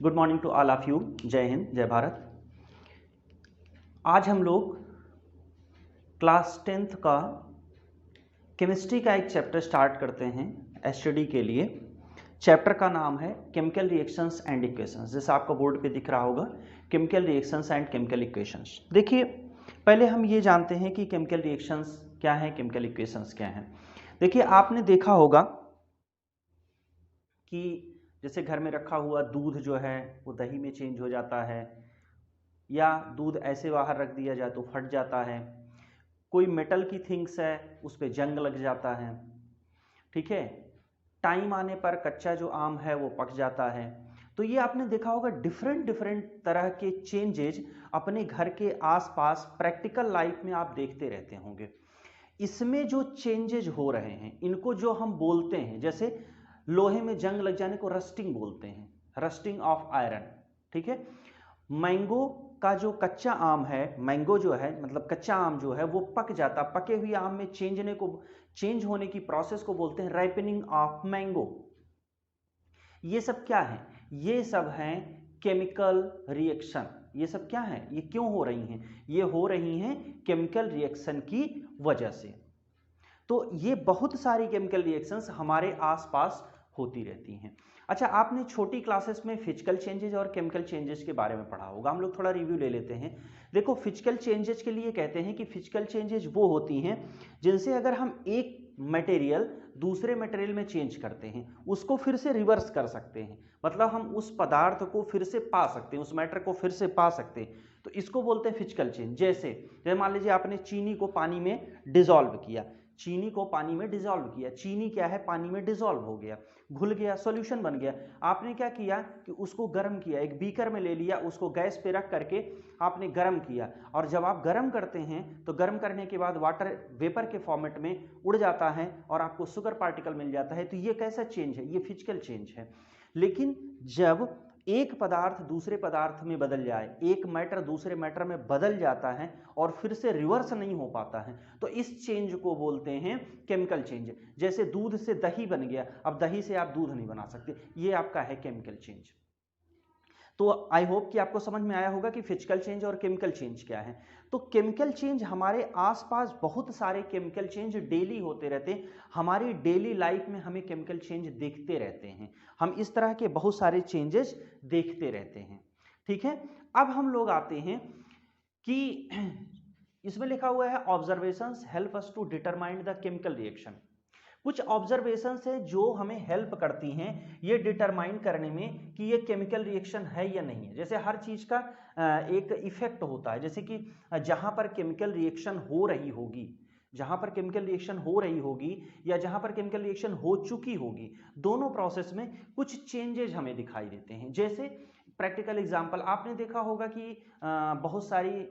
Good morning to all of you. जय हिंद, जय भारत। आज हम लोग क्लास 10th का केमिस्ट्री का एक चैप्टर स्टार्ट करते हैं एसटीडी के लिए। चैप्टर का नाम है केमिकल रिएक्शंस एंड इक्वेशंस। जैसे आपको बोर्ड पे दिख रहा होगा, chemical reactions and chemical equations. देखिए, पहले हम ये जानते हैं कि केमिकल रिएक्शंस क्या है, केमिकल इक्वेशंस क्या है। देखिए, आपने देखा होगा कि जैसे घर में रखा हुआ दूध जो है वो दही में चेंज हो जाता है, या दूध ऐसे बाहर रख दिया जाए तो फट जाता है। कोई मेटल की थिंग्स है उस पर जंग लग जाता है, ठीक है। टाइम आने पर कच्चा जो आम है वो पक जाता है। तो ये आपने देखा होगा, डिफरेंट डिफरेंट तरह के चेंजेज अपने घर के आसपास प्रैक्टिकल लाइफ में आप देखते रहते होंगे। इसमें जो चेंजेज हो रहे हैं इनको जो हम बोलते हैं, जैसे लोहे में जंग लग जाने को रस्टिंग बोलते हैं, रस्टिंग ऑफ आयरन, ठीक है। मैंगो का जो कच्चा आम है, मैंगो जो है मतलब कच्चा आम जो है वो पक जाता, पके हुए आम में चेंज होने की प्रोसेस को बोलते हैं राइपनिंग ऑफ मैंगो। ये सब क्या है? ये सब हैं केमिकल रिएक्शन। ये सब क्या है, ये क्यों हो रही हैं? ये हो रही हैं केमिकल रिएक्शन की वजह से। तो ये बहुत सारी केमिकल रिएक्शंस हमारे आसपास होती रहती हैं। अच्छा, आपने छोटी क्लासेस में फिजिकल चेंजेस और केमिकल चेंजेस के बारे में पढ़ा होगा। हम लोग थोड़ा रिव्यू ले लेते हैं। देखो, फिजिकल चेंजेस के लिए कहते हैं कि फिजिकल चेंजेस वो होती हैं जिनसे अगर हम एक मटेरियल दूसरे मटेरियल में चेंज करते हैं उसको फिर से रिवर्स कर सकते हैं, मतलब हम उस पदार्थ को फिर से पा सकते हैं, उस मैटर को फिर से पा सकते हैं, तो इसको बोलते हैं फिजिकल चेंज। जैसे मान लीजिए आपने चीनी को पानी में डिसॉल्व किया, चीनी को पानी में डिसॉल्व किया, चीनी क्या है, पानी में डिसॉल्व हो गया, घुल गया, सॉल्यूशन बन गया। आपने क्या किया कि उसको गर्म किया, एक बीकर में ले लिया, उसको गैस पे रख करके आपने गर्म किया, और जब आप गर्म करते हैं तो गर्म करने के बाद वाटर वेपर के फॉर्मेट में उड़ जाता है और आपको शुगर पार्टिकल मिल जाता है। तो ये कैसा चेंज है? ये फिजिकल चेंज है। लेकिन जब एक पदार्थ दूसरे पदार्थ में बदल जाए, एक मैटर दूसरे मैटर में बदल जाता है और फिर से रिवर्स नहीं हो पाता है, तो इस चेंज को बोलते हैं केमिकल चेंज। जैसे दूध से दही बन गया, अब दही से आप दूध नहीं बना सकते, ये आपका है केमिकल चेंज। तो आई होप कि आपको समझ में आया होगा कि फिजिकल चेंज और केमिकल चेंज क्या है। तो केमिकल चेंज, हमारे आसपास बहुत सारे केमिकल चेंज डेली होते रहते हैं। हमारी डेली लाइफ में हमें केमिकल चेंज देखते रहते हैं, हम इस तरह के बहुत सारे चेंजेस देखते रहते हैं, ठीक है। अब हम लोग आते हैं कि इसमें लिखा हुआ है observations help us to determine the chemical reaction. कुछ ऑब्जर्वेशंस है जो हमें हेल्प करती हैं ये डिटरमाइन करने में कि ये केमिकल रिएक्शन है या नहीं है। जैसे हर चीज का एक इफेक्ट होता है, जैसे कि जहां पर केमिकल रिएक्शन हो रही होगी, जहां पर केमिकल रिएक्शन हो रही होगी या जहां पर केमिकल रिएक्शन हो चुकी होगी, दोनों प्रोसेस में कुछ चेंजेस हमें दिखाई देते हैं। जैसे प्रैक्टिकल एग्जांपल आपने देखा होगा कि बहुत सारी,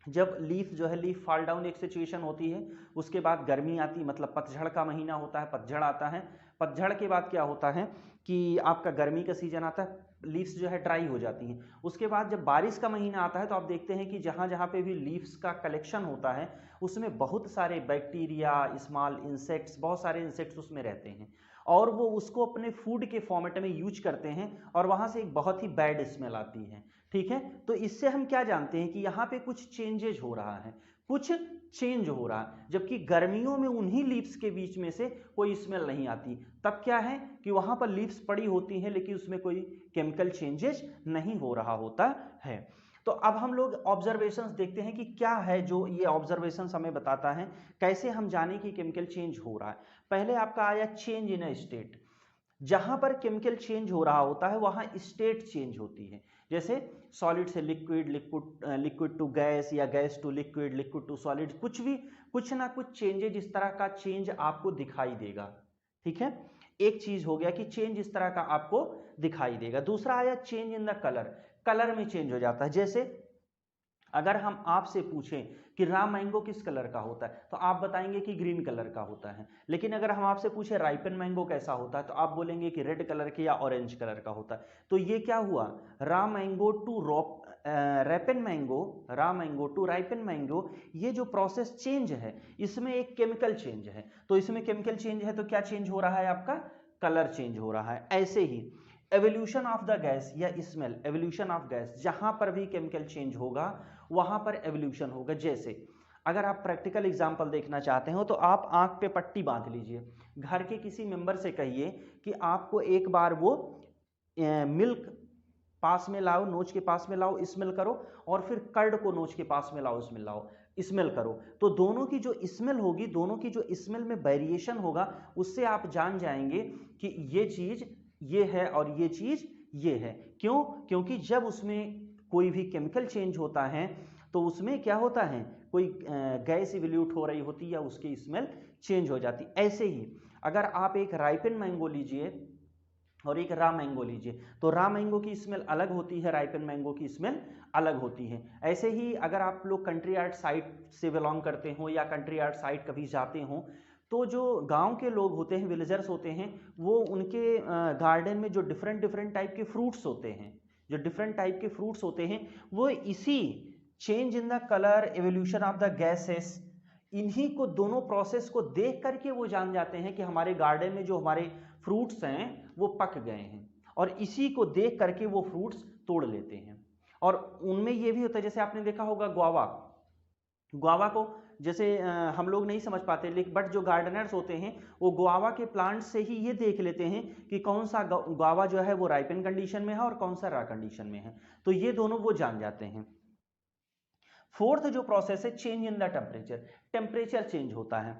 जब लीफ जो है, लीफ फॉल डाउन एक सिचुएशन होती है, उसके बाद गर्मी आती, मतलब पतझड़ का महीना होता है, पतझड़ आता है, पतझड़ के बाद क्या होता है कि आपका गर्मी का सीजन आता है, लीव्स जो है ड्राई हो जाती हैं। उसके बाद जब बारिश का महीना आता है तो आप देखते हैं कि जहाँ जहाँ पे भी लीव्स का कलेक्शन होता है उसमें बहुत सारे बैक्टीरिया, स्मॉल इंसेक्ट्स, बहुत सारे इंसेक्ट्स उसमें रहते हैं और वो उसको अपने फूड के फॉर्मेट में यूज करते हैं और वहाँ से एक बहुत ही बैड स्मेल आती है, ठीक है। तो इससे हम क्या जानते हैं कि यहाँ पे कुछ चेंजेज हो रहा है, कुछ चेंज हो रहा है, जबकि गर्मियों में उन्हीं लीव्स के बीच में से कोई स्मेल नहीं आती। तब क्या है कि वहां पर लीव्स पड़ी होती हैं लेकिन उसमें कोई केमिकल चेंजेस नहीं हो रहा होता है। तो अब हम लोग ऑब्जर्वेशंस देखते हैं कि क्या है जो ये ऑब्जर्वेशंस हमें बताता है, कैसे हम जाने कि केमिकल चेंज हो रहा है। पहले आपका आया चेंज इन अ स्टेट। जहां पर केमिकल चेंज हो रहा होता है वहां स्टेट चेंज होती है। जैसे सॉलिड से लिक्विड, लिक्विड टू गैस, या gas to liquid, liquid to solid, कुछ भी, कुछ ना कुछ चेंजेज इस तरह का चेंज आपको दिखाई देगा, ठीक है। एक चीज हो गया कि चेंज इस तरह का आपको दिखाई देगा। दूसरा आया change in the colour, colour में चेंज हो जाता है। जैसे अगर हम आपसे पूछें कि रॉ मैंगो किस कलर का होता है तो आप बताएंगे कि ग्रीन कलर का होता है, लेकिन अगर हम आपसे पूछें राइपन मैंगो कैसा होता है तो आप बोलेंगे कि रेड कलर के या ऑरेंज कलर का होता है। तो ये क्या हुआ, raw mango to ripen mango, raw mango to ripen mango, ये जो प्रोसेस चेंज है इसमें एक केमिकल चेंज है। तो इसमें केमिकल चेंज है तो क्या चेंज हो रहा है, आपका कलर चेंज हो रहा है। ऐसे ही एवोल्यूशन ऑफ द गैस या स्मेल, एवोल्यूशन ऑफ गैस, जहां पर भी केमिकल चेंज होगा वहां पर एवोल्यूशन होगा। जैसे अगर आप प्रैक्टिकल एग्जांपल देखना चाहते हो तो आप आंख पे पट्टी बांध लीजिए, घर के किसी मेंबर से कहिए कि आपको एक बार वो मिल्क पास में लाओ, नोच के पास में लाओ, स्मेल करो, और फिर कर्ड को नोच के पास में लाओ, स्मेल करो, तो दोनों की जो स्मेल होगी, दोनों की जो स्मेल में वेरिएशन होगा, उससे आप जान जाएंगे कि ये चीज ये है और ये चीज ये है। क्यों? क्योंकि जब उसमें कोई भी केमिकल चेंज होता है तो उसमें क्या होता है, कोई गैस इवोल्यूट हो रही होती है या उसकी स्मेल चेंज हो जाती। ऐसे ही अगर आप एक राइपन मैंगो लीजिए और एक रा मैंगो लीजिए, तो रा मैंगो की स्मेल अलग होती है, राइपन मैंगो की स्मेल अलग होती है। ऐसे ही अगर आप लोग कंट्री यार्ड साइड से बिलोंग करते हो या कंट्री यार्ड साइड कभी जाते हो, तो जो गांव के लोग होते हैं, विलेजर्स होते हैं, वो उनके गार्डन में जो डिफरेंट डिफरेंट टाइप के फ्रूट्स होते हैं, जो डिफरेंट टाइप के फ्रूट्स होते हैं, वो इसी change in the colour, evolution of the gases, इन्हीं को दोनों प्रोसेस को देख करके वो जान जाते हैं कि हमारे गार्डन में जो हमारे फ्रूट्स हैं वो पक गए हैं, और इसी को देख करके वो फ्रूट्स तोड़ लेते हैं। और उनमें ये भी होता है, जैसे आपने देखा होगा गुआवा, गुआवा को जैसे हम लोग नहीं समझ पाते, लेकिन बट जो गार्डनर्स होते हैं वो गुआवा के प्लांट से ही ये देख लेते हैं कि कौन सा गुआवा जो है वो राइपन कंडीशन में है और कौन सा रा कंडीशन में है, तो ये दोनों वो जान जाते हैं। फोर्थ जो प्रोसेस है, change in the temperature, temperature change होता है,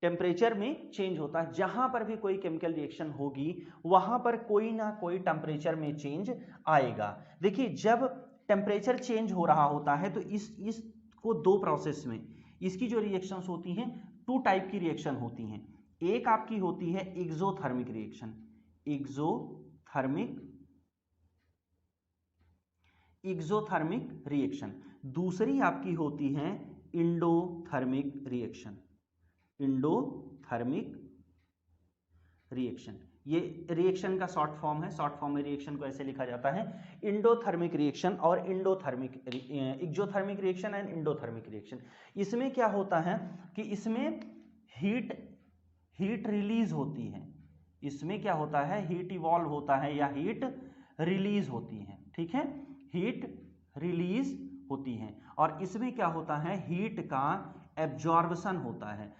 टेम्परेचर में चेंज होता है, जहां पर भी कोई केमिकल रिएक्शन होगी वहां पर कोई ना कोई टेम्परेचर में चेंज आएगा। देखिए जब टेम्परेचर चेंज हो रहा होता है तो इसको दो प्रोसेस में इसकी जो रिएक्शंस होती हैं, टू टाइप की रिएक्शन होती हैं। एक आपकी होती है एक्सोथर्मिक रिएक्शन, एक्सोथर्मिक रिएक्शन, दूसरी आपकी होती है इंडोथर्मिक रिएक्शन, इंडोथर्मिक रिएक्शन। ये रिएक्शन का शॉर्ट फॉर्म है, शॉर्ट फॉर्म में रिएक्शन को ऐसे लिखा जाता है इंडोथर्मिक रिएक्शन और exothermic reaction and endothermic reaction. इसमें क्या होता है कि इसमें हीट रिलीज होती है, इसमें क्या होता है, हीट इवॉल्व होता है या हीट रिलीज होती है, ठीक है, हीट रिलीज होती है। और इसमें क्या होता है, हीट का एब्जॉर्बशन होता है,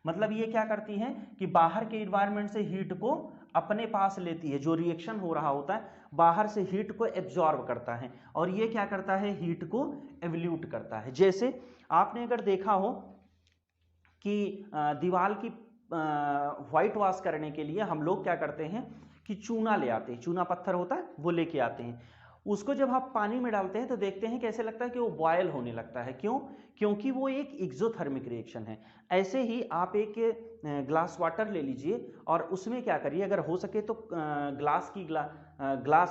मतलब ये क्या करती है कि बाहर के इन्वायरमेंट से हीट को अपने पास लेती है, जो रिएक्शन हो रहा होता है बाहर से हीट को एब्जॉर्ब करता है और ये क्या करता है, हीट को एवल्यूट करता है। जैसे आपने अगर देखा हो कि दीवार की व्हाइट वॉश करने के लिए हम लोग क्या करते हैं कि चूना ले आते हैं, चूना पत्थर होता है वो लेके आते हैं, उसको जब आप पानी में डालते हैं तो देखते हैं कैसे लगता है कि वो बॉयल होने लगता है। क्यों? क्योंकि वो एक एक्सोथर्मिक रिएक्शन है। ऐसे ही आप एक ग्लास वाटर ले लीजिए और उसमें क्या करिए, अगर हो सके तो ग्लास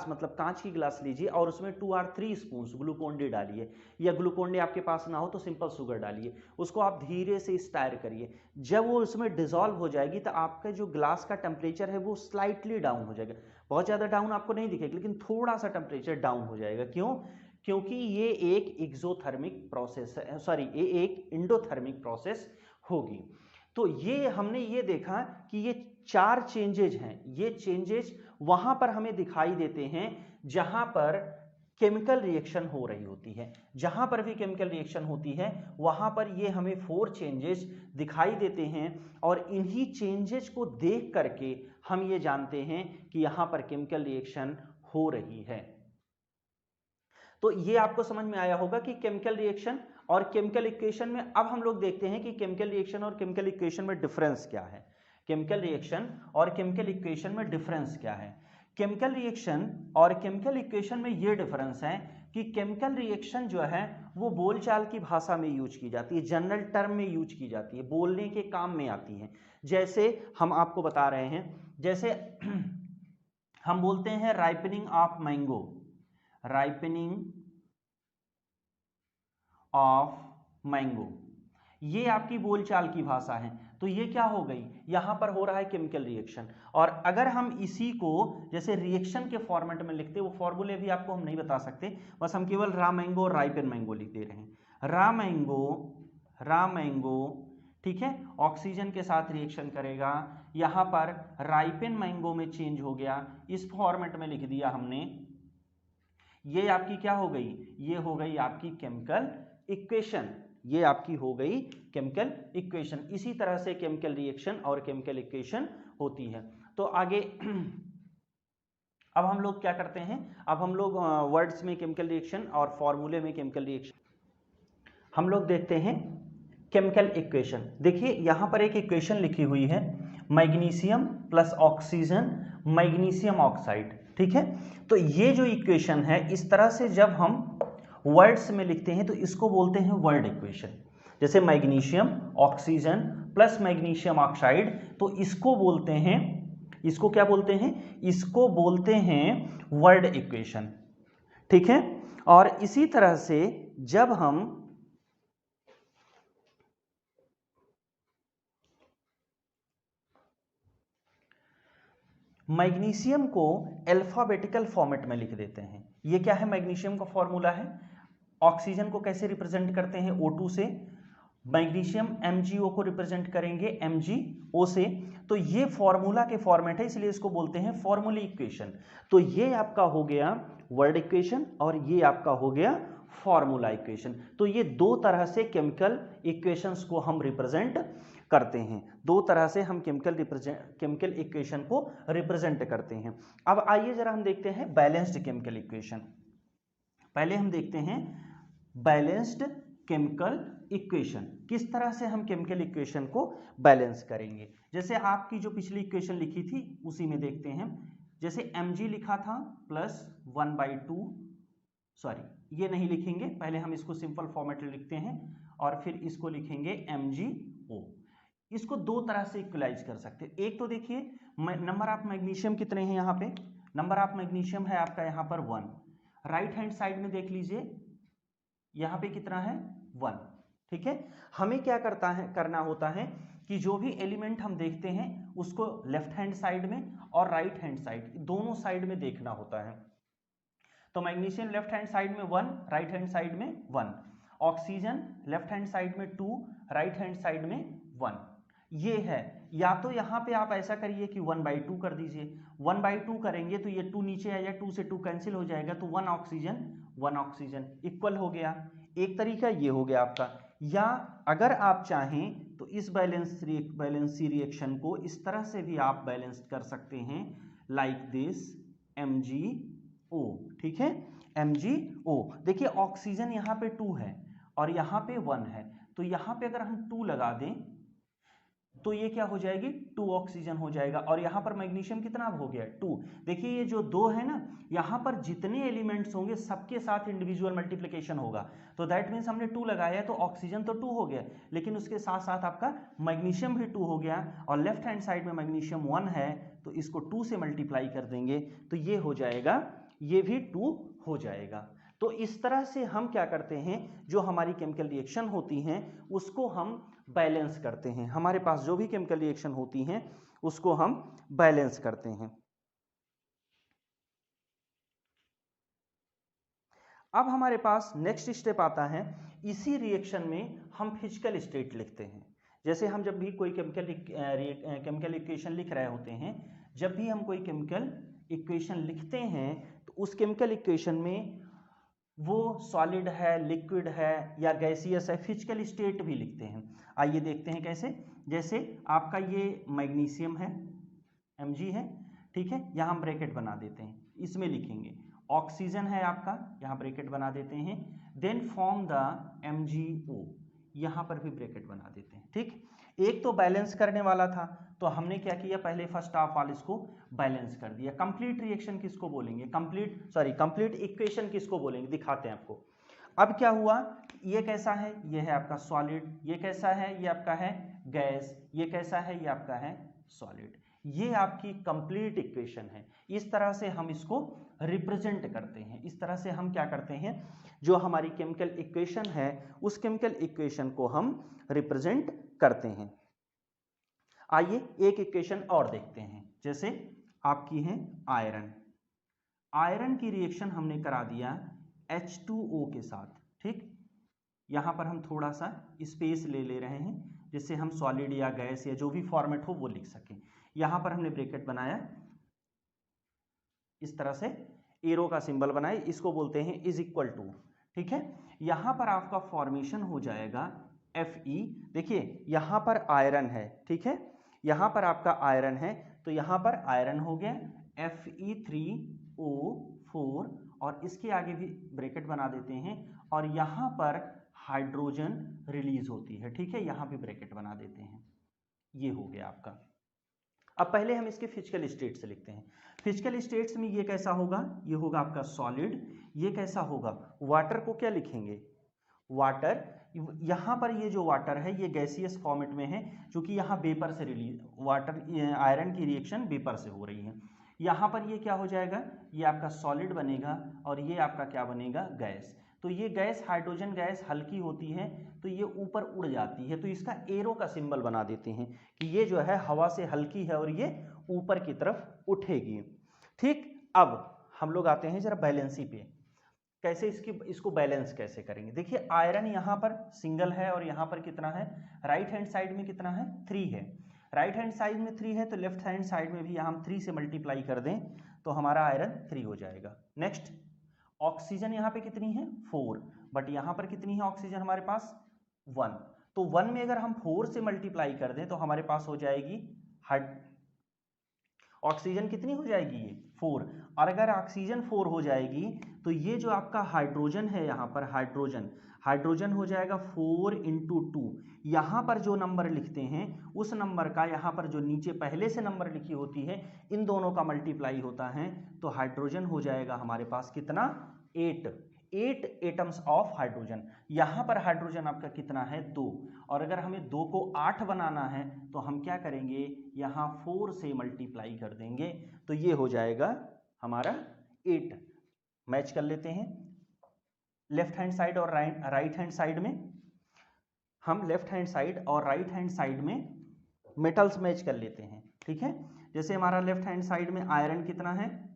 मतलब कांच की ग्लास लीजिए और उसमें 2 और 3 स्पून ग्लूकोन डी डालिए, या ग्लूकोन डी आपके पास ना हो तो सिंपल शुगर डालिए, उसको आप धीरे से स्टायर करिए। जब वो उसमें डिजॉल्व हो जाएगी तो आपका जो ग्लास का टेम्परेचर है वो स्लाइटली डाउन हो जाएगा, बहुत ज़्यादा डाउन आपको नहीं दिखेगा लेकिन थोड़ा सा टेम्परेचर डाउन हो जाएगा। क्यों? क्योंकि ये एक एक्सोथर्मिक प्रोसेस है, सॉरी ये एक इंडोथर्मिक प्रोसेस होगी। तो ये हमने ये देखा कि ये 4 चेंजेज हैं, ये चेंजेज वहां पर हमें दिखाई देते हैं जहां पर केमिकल रिएक्शन हो रही होती है, जहां पर भी केमिकल रिएक्शन होती है वहां पर ये हमें 4 चेंजेस दिखाई देते हैं और इन्हीं चेंजेस को देख करके हम ये जानते हैं कि यहां पर केमिकल रिएक्शन हो रही है। तो ये आपको समझ में आया होगा कि केमिकल रिएक्शन और केमिकल इक्वेशन में। अब हम लोग देखते हैं कि केमिकल रिएक्शन और केमिकल इक्वेशन में डिफरेंस क्या है, केमिकल रिएक्शन और केमिकल इक्वेशन में डिफरेंस क्या है। केमिकल रिएक्शन और केमिकल इक्वेशन में ये डिफरेंस है कि केमिकल रिएक्शन जो है वो बोलचाल की भाषा में यूज की जाती है, जनरल टर्म में यूज की जाती है, बोलने के काम में आती है। जैसे हम आपको बता रहे हैं, जैसे हम बोलते हैं ripening of mango, ripening of mango, ये आपकी बोलचाल की भाषा है। तो ये क्या हो गई, यहां पर हो रहा है केमिकल रिएक्शन। और अगर हम इसी को जैसे रिएक्शन के फॉर्मेट में लिखते, वो फॉर्मूले भी आपको हम नहीं बता सकते, बस हम केवल रा मैंगो और राइपन मैंगो लिख दे रहे हैं। रा मैंगो ठीक है, ऑक्सीजन के साथ रिएक्शन करेगा। यहां पर राइपेन मैंगो में चेंज हो गया, इस फॉर्मेट में लिख दिया हमने। ये आपकी क्या हो गई, ये हो गई आपकी केमिकल इक्वेशन, ये आपकी हो गई केमिकल इक्वेशन। इसी तरह से केमिकल रिएक्शन और केमिकल इक्वेशन होती है। तो आगे अब हम लोग क्या करते हैं, अब हम लोग वर्ड्स में केमिकल रिएक्शन और फॉर्मूले में केमिकल रिएक्शन हम लोग देखते हैं। केमिकल इक्वेशन देखिए, यहां पर एक इक्वेशन लिखी हुई है, magnesium plus oxygen magnesium oxide, ठीक है। तो ये जो इक्वेशन है, इस तरह से जब हम वर्ड्स में लिखते हैं तो इसको बोलते हैं वर्ड इक्वेशन। जैसे magnesium oxygen plus magnesium oxide, तो इसको बोलते हैं, इसको क्या बोलते हैं, इसको बोलते हैं वर्ड इक्वेशन, ठीक है। और इसी तरह से जब हम मैग्नीशियम को अल्फाबेटिकल फॉर्मेट में लिख देते हैं, ये क्या है, मैग्नीशियम का फॉर्मूला है। ऑक्सीजन को कैसे रिप्रेजेंट करते हैं, O2 से। मैग्नीशियम MgO को रिप्रेजेंट करेंगे MgO से। तो ये फॉर्मूला के फॉर्मेट है, इसलिए इसको बोलते हैं फॉर्मूला इक्वेशन। तो ये आपका हो गया वर्ड इक्वेशन और ये आपका हो गया फॉर्मूला इक्वेशन। तो ये दो तरह से केमिकल इक्वेशंस को हम रिप्रेजेंट करते हैं, दो तरह से हम केमिकल इक्वेशन को रिप्रेजेंट करते हैं। अब आइए जरा हम देखते हैं बैलेंस्ड केमिकल इक्वेशन। पहले हम देखते हैं बैलेंस्ड केमिकल इक्वेशन, किस तरह से हम केमिकल इक्वेशन को बैलेंस करेंगे। जैसे आपकी जो पिछली इक्वेशन लिखी थी उसी में देखते हैं। जैसे Mg लिखा था प्लस 1/2, सॉरी ये नहीं लिखेंगे, पहले हम इसको सिंपल फॉर्मेट में लिखते हैं और फिर इसको लिखेंगे MgO। इसको दो तरह से इक्वलाइज कर सकते हैं। एक तो देखिए नंबर ऑफ मैग्नीशियम कितने हैं, यहाँ पे नंबर ऑफ मैग्नीशियम है आपका यहाँ पर 1। राइट हैंड साइड में देख लीजिए यहाँ पे कितना है 1, ठीक है। हमें क्या करना होता है कि जो भी एलिमेंट हम देखते हैं उसको लेफ्ट हैंड साइड में और राइट हैंड साइड दोनों साइड में देखना होता है। तो मैग्नीशियम लेफ्ट हैंड साइड में 1, राइट हैंड साइड में 1। ऑक्सीजन लेफ्ट हैंड साइड में 2, राइट हैंड साइड में 1। ये है, या तो यहाँ पे आप ऐसा करिए कि 1/2 कर दीजिए। 1/2 करेंगे तो ये 2 नीचे आएगा, 2 से 2 कैंसिल हो जाएगा, तो 1 ऑक्सीजन इक्वल हो गया। एक तरीका ये हो गया आपका। या अगर आप चाहें तो इस बैलेंसी रिएक्शन को इस तरह से भी आप बैलेंस कर सकते हैं, लाइक दिस MgO, ठीक है। MgO देखिए, ऑक्सीजन यहाँ पे 2 है और यहाँ पे 1 है, तो यहाँ पे अगर हम 2 लगा दें तो ये क्या हो जाएगी, 2 ऑक्सीजन हो जाएगा। और यहाँ पर मैग्नीशियम कितना हो गया 2। देखिए ये जो 2 है ना, यहाँ पर जितने एलिमेंट्स होंगे सबके साथ इंडिविजुअल मल्टीप्लिकेशन होगा। तो दैट मीन्स हमने 2 लगाया तो ऑक्सीजन तो 2 हो गया, लेकिन उसके साथ साथ आपका मैग्नीशियम भी 2 हो गया। और लेफ्ट हैंड साइड में मैग्नीशियम 1 है तो इसको 2 से मल्टीप्लाई कर देंगे तो ये हो जाएगा, ये भी 2 हो जाएगा। तो इस तरह से हम क्या करते हैं, जो हमारी केमिकल रिएक्शन होती हैं उसको हम बैलेंस करते हैं। हमारे पास जो भी केमिकल रिएक्शन होती हैं उसको हम बैलेंस करते हैं। अब हमारे पास नेक्स्ट स्टेप आता है, इसी रिएक्शन में हम फिजिकल स्टेट लिखते हैं। जैसे हम जब भी कोई केमिकल इक्वेशन लिख रहे होते हैं, जब भी हम कोई केमिकल इक्वेशन लिखते हैं तो उस केमिकल इक्वेशन में वो सॉलिड है, लिक्विड है या गैसियस है, फिजिकल स्टेट भी लिखते हैं। आइए देखते हैं कैसे। जैसे आपका ये मैग्नीशियम है, Mg है, ठीक है, यहाँ हम ब्रैकेट बना देते हैं, इसमें लिखेंगे। ऑक्सीजन है आपका, यहाँ ब्रैकेट बना देते हैं, देन फॉर्म द MgO, यहाँ पर भी ब्रैकेट बना देते हैं, ठीक। एक तो बैलेंस करने वाला था, तो हमने क्या किया, पहले फर्स्ट ऑफ ऑल इसको बैलेंस कर दिया। कंप्लीट रिएक्शन किसको बोलेंगे, कंप्लीट इक्वेशन किसको बोलेंगे, दिखाते हैं आपको। अब क्या हुआ, ये कैसा है, ये है आपका सॉलिड, ये कैसा है, ये आपका है गैस, ये कैसा है, ये आपका है सॉलिड। ये आपकी कंप्लीट इक्वेशन है। इस तरह से हम इसको रिप्रेजेंट करते हैं। इस तरह से हम क्या करते हैं, जो हमारी केमिकल इक्वेशन है उस केमिकल इक्वेशन को हम रिप्रेजेंट करते हैं। आइए एक इक्वेशन और देखते हैं। जैसे आपकी है आयरन, आयरन की रिएक्शन हमने करा दिया H2O के साथ, ठीक। यहां पर हम थोड़ा सा स्पेस ले रहे हैं जिससे हम सॉलिड या गैस या जो भी फॉर्मेट हो वो लिख सकें। यहाँ पर हमने ब्रैकेट बनाया, इस तरह से एरो का सिंबल बनाए, इसको बोलते हैं इज इक्वल टू। ठीक है, यहाँ पर आपका फॉर्मेशन हो जाएगा Fe। देखिए यहाँ पर आयरन है, ठीक है, यहाँ पर आपका आयरन है, तो यहाँ पर आयरन हो गया Fe3O4 और इसके आगे भी ब्रैकेट बना देते हैं और यहाँ पर हाइड्रोजन रिलीज होती है। ठीक है, यहाँ भी ब्रैकेट बना देते हैं। ये हो गया आपका। अब पहले हम इसके फिजिकल स्टेट से लिखते हैं। फिजिकल स्टेट्स में ये कैसा होगा, ये होगा आपका सॉलिड, ये कैसा होगा, वाटर को क्या लिखेंगे, वाटर। यहाँ पर ये जो वाटर है ये गैसियस फॉर्मेट में है, क्योंकि यहाँ वेपर से रिलीज, वाटर आयरन की रिएक्शन वेपर से हो रही है। यहाँ पर ये क्या हो जाएगा, ये आपका सॉलिड बनेगा और ये आपका क्या बनेगा, गैस। तो ये गैस, हाइड्रोजन गैस हल्की होती है तो ये ऊपर उड़ जाती है, तो इसका एरो का सिंबल बना देते हैं कि ये जो है हवा से हल्की है और ये ऊपर की तरफ उठेगी। ठीक, अब हम लोग आते हैं जरा बैलेंसी पे, कैसे इसको बैलेंस कैसे करेंगे। देखिए आयरन यहाँ पर सिंगल है और यहाँ पर कितना है, राइट हैंड साइड में कितना है, 3 है। राइट हैंड साइड में 3 है तो लेफ्ट हैंड साइड में भी हम 3 से मल्टीप्लाई कर दें तो हमारा आयरन 3 हो जाएगा। नेक्स्ट, ऑक्सीजन यहाँ पे कितनी है, 4, बट यहाँ पर कितनी है ऑक्सीजन हमारे पास, 1। तो 1 में अगर हम 4 से मल्टीप्लाई कर दें तो हमारे पास हो जाएगी ऑक्सीजन कितनी हो जाएगी, ये 4। और अगर ऑक्सीजन 4 हो जाएगी तो ये जो आपका हाइड्रोजन है, यहाँ पर हाइड्रोजन हो जाएगा 4 × 2। यहाँ पर जो नंबर लिखते हैं उस नंबर का यहाँ पर जो नीचे पहले से नंबर लिखी होती है इन दोनों का मल्टीप्लाई होता है, तो हाइड्रोजन हो जाएगा हमारे पास कितना, 8 एटम्स ऑफ हाइड्रोजन। यहाँ पर हाइड्रोजन आपका कितना है, 2। और अगर हमें 2 को 8 बनाना है तो हम क्या करेंगे, यहाँ 4 से मल्टीप्लाई कर देंगे तो ये हो जाएगा हमारा 8। मैच कर लेते हैं लेफ्ट हैंड साइड और राइट हैंड साइड में। हम लेफ्ट हैंड साइड और राइट हैंड साइड में मेटल्स मैच कर लेते हैं। ठीक है, जैसे हमारा लेफ्ट हैंड साइड में आयरन कितना है,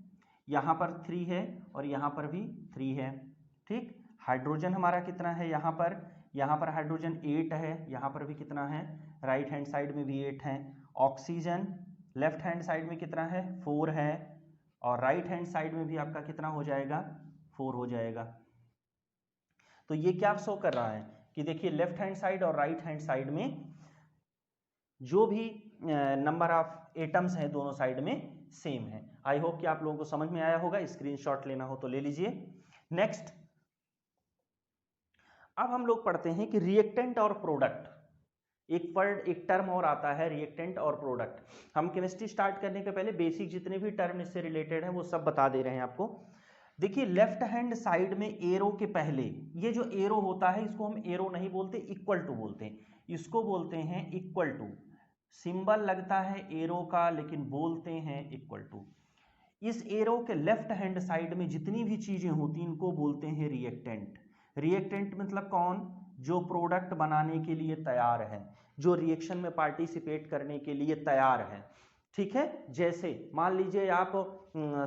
यहाँ पर 3 है और यहाँ पर भी 3 है। ठीक, हाइड्रोजन हमारा कितना है, यहाँ पर हाइड्रोजन 8 है, यहाँ पर भी कितना है, राइट हैंड साइड में भी 8 है। ऑक्सीजन लेफ्ट हैंड साइड में कितना है, 4 है और राइट हैंड साइड में भी आपका कितना हो जाएगा, 4 हो जाएगा। तो ये क्या शो कर रहा है कि देखिए लेफ्ट हैंड साइड और राइट हैंड साइड में जो भी नंबर ऑफ एटम्स हैं दोनों साइड में सेम है। आई होप कि आप लोगों को समझ में आया होगा, स्क्रीनशॉट लेना हो तो ले लीजिए। नेक्स्ट, अब हम लोग पढ़ते हैं कि रिएक्टेंट और प्रोडक्ट। एक टर्म और आता है रिएक्टेंट और प्रोडक्ट। हम केमिस्ट्री स्टार्ट करने के पहले बेसिक जितने भी टर्म इससे रिलेटेड है वो सब बता दे रहे हैं आपको। देखिए लेफ्ट हैंड साइड में एरो के पहले ये जो एरो होता है इसको हम एरो नहीं बोलते, इक्वल टू बोलते हैं। इसको बोलते हैं इक्वल टू, सिंबल लगता है एरो का लेकिन बोलते हैं इक्वल टू। इस एरो के लेफ्ट हैंड साइड में जितनी भी चीजें होती हैं इनको बोलते हैं रिएक्टेंट। रिएक्टेंट मतलब कौन, जो प्रोडक्ट बनाने के लिए तैयार है, जो रिएक्शन में पार्टिसिपेट करने के लिए तैयार है। ठीक है, जैसे मान लीजिए आप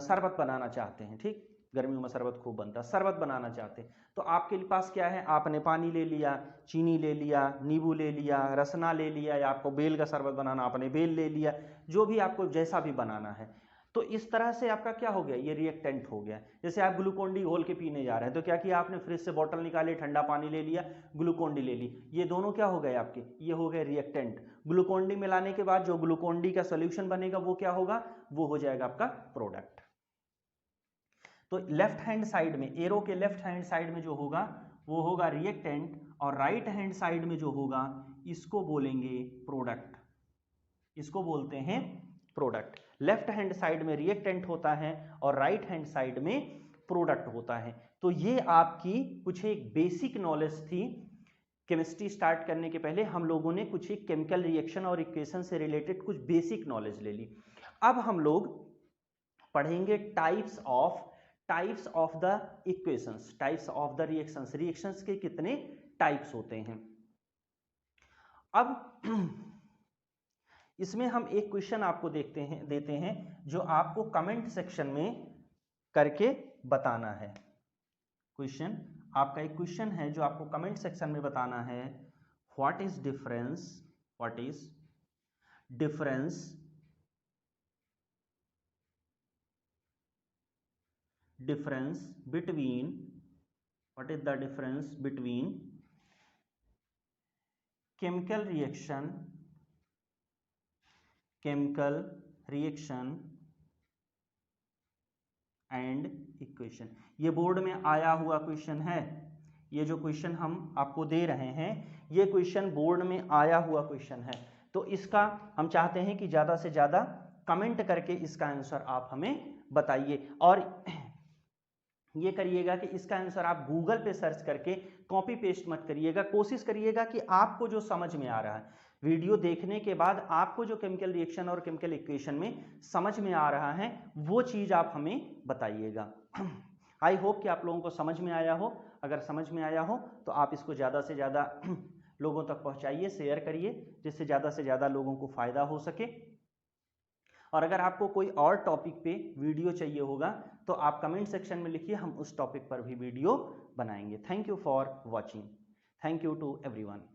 शरबत बनाना चाहते हैं, ठीक, गर्मियों में शरबत खूब बनता है, शरबत बनाना चाहते हैं तो आपके पास क्या है, आपने पानी ले लिया, चीनी ले लिया, नींबू ले लिया, रसना ले लिया, या आपको बेल का शरबत बनाना आपने बेल ले लिया, जो भी आपको जैसा भी बनाना है। तो इस तरह से आपका क्या हो गया, ये रिएक्टेंट हो गया। जैसे आप ग्लूकोन डी घोल के पीने जा रहे हैं तो क्या किया आपने, फ्रिज से बोतल निकाली, ठंडा पानी ले लिया, ग्लूकोन डी ले ली, ये दोनों क्या हो गए आपके, ये हो गए रिएक्टेंट। ग्लूकोन डी मिलाने के बाद जो ग्लूकोन डी का सोल्यूशन बनेगा वो क्या होगा, वो हो जाएगा आपका प्रोडक्ट। तो लेफ्ट हैंड साइड में, एरो के लेफ्ट हैंड साइड में जो होगा वो होगा रिएक्टेंट और राइट हैंड साइड में जो होगा इसको बोलेंगे प्रोडक्ट, इसको बोलते हैं प्रोडक्ट। लेफ्ट हैंड साइड में रिएक्टेंट होता है और राइट हैंड साइड में प्रोडक्ट होता है। तो ये आपकी कुछ एक बेसिक नॉलेज थी। केमिस्ट्री स्टार्ट करने के पहले हम लोगों ने कुछ एक केमिकल रिएक्शन और इक्वेशन से रिलेटेड कुछ बेसिक नॉलेज ले ली। अब हम लोग पढ़ेंगे types of the equations, types of the reactions. Reactions के कितने टाइप्स होते हैं। अब इसमें हम एक क्वेश्चन आपको देते हैं जो आपको कमेंट सेक्शन में करके बताना है। क्वेश्चन आपका एक क्वेश्चन है जो आपको कमेंट सेक्शन में बताना है, what is difference what is difference between, what is the difference between chemical reaction and equation. ये बोर्ड में आया हुआ क्वेश्चन है, ये जो क्वेश्चन हम आपको दे रहे हैं ये क्वेश्चन बोर्ड में आया हुआ क्वेश्चन है। तो इसका हम चाहते हैं कि ज़्यादा से ज़्यादा कमेंट करके इसका आंसर आप हमें बताइए, और ये करिएगा कि इसका आंसर आप गूगल पे सर्च करके कॉपी पेस्ट मत करिएगा। कोशिश करिएगा कि आपको जो समझ में आ रहा है, वीडियो देखने के बाद आपको जो केमिकल रिएक्शन और केमिकल इक्वेशन में समझ में आ रहा है वो चीज़ आप हमें बताइएगा। आई होप कि आप लोगों को समझ में आया हो। अगर समझ में आया हो तो आप इसको ज़्यादा से ज़्यादा लोगों तक पहुँचाइए, शेयर करिए, जिससे ज़्यादा से ज़्यादा लोगों को फ़ायदा हो सके। और अगर आपको कोई और टॉपिक पे वीडियो चाहिए होगा तो आप कमेंट सेक्शन में लिखिए, हम उस टॉपिक पर भी वीडियो बनाएंगे। Thank you for watching. Thank you to everyone.